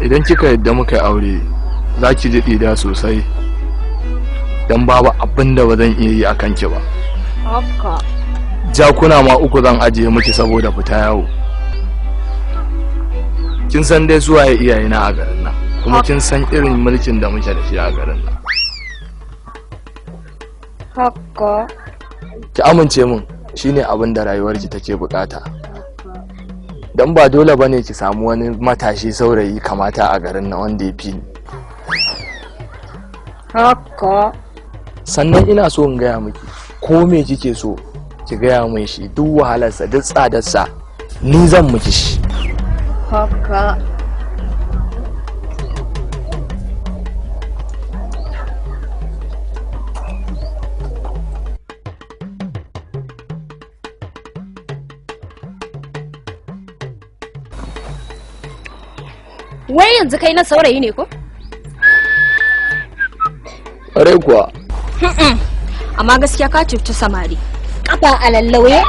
idan kika yadda muka yi aure za ki ji ɗida sosai don babu abin da ba zan iya yi a kanki ba. Haka. Jakuna ma 3 zan ajiye miki saboda fita yawo. Kin san dai su waye iyayena a garin nan, kuma kin san irin mulkin da muke da shi a garin nan. Haka. Ki amince min shine abin da rayuwarki take bukata. Dan ba dole bane ki samu wani matashi saurayi kamata a garin nan wanda ya fi ni. Haka. Sannan ina so in gaya miki ko me kike so ki gaya min shi, duk wahalarsa duk tsadarsa ni zan miki shi. Haka. Wai yanzu kai na saurayi ne ko? Ƙwarai kuwa. Amma gaskiya ka cuci samari. Kafa a lallauye.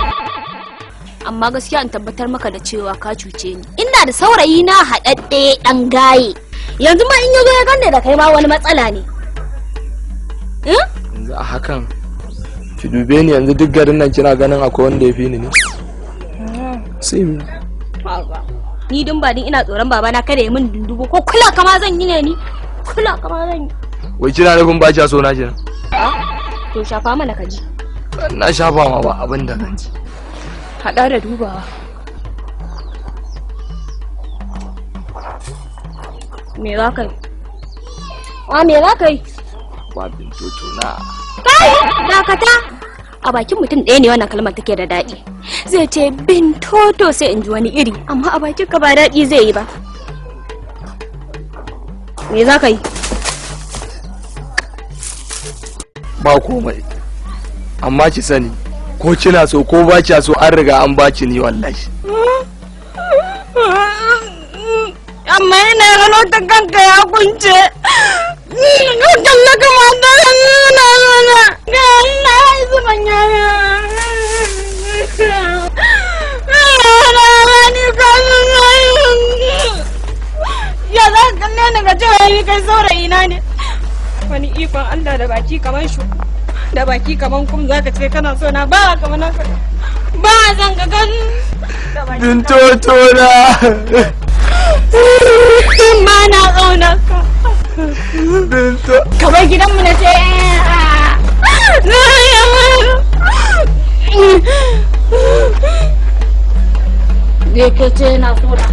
Amma gaskiya in tabbatar maka da cewa ka cuce ni. Ina da saurayi na haɗaɗɗe ɗan gaye. Yanzu ma in yazo ya ganne da kai ma wani matsala ne. Yanzu a hakan ki dube ni, yanzu duk garin nan kina ganin akwai wanda ya fi ni ne? Sai mi. Ni din ba din ina tsoron babana kada ya min dundubo ko kula kama zan yi ne ni. Kula kama zan yi. Wai kina nufin ba kya so na kenan? To shafa mana kaji. Na shafa ma ba abin da zan ji. Haɗa da dubawa. Me za ka yi? Me za ka yi? Ba bintoto na. Kai, dakata. A bakin mutum ɗaya ne wannan kalmar take da daɗi. Zai ce bintoto sai in ji wani iri, amma a bakin ka ba daɗi zai yi ba. Me za ka yi? Ba komai. Amma ki sani, ko kina so ko ba kya so an riga an baki ni wallahi. Amma yana gano ta kanka ya kunce. Ka kalla kamar da nuna nuna. Ga Allah ya yi zuban yana. Ya za ka kalle ni ga cewa ni kai saurayi na ne. Wani ikon Allah da baki kamar shu. Da baki kaman kum za ka ce kana so na ba kamar naka. Ba zan ka gan. Bintoto na. Ba na ƙaunar ka. Binto. Kamar gidanmu na ce. Ne ke ce na tura.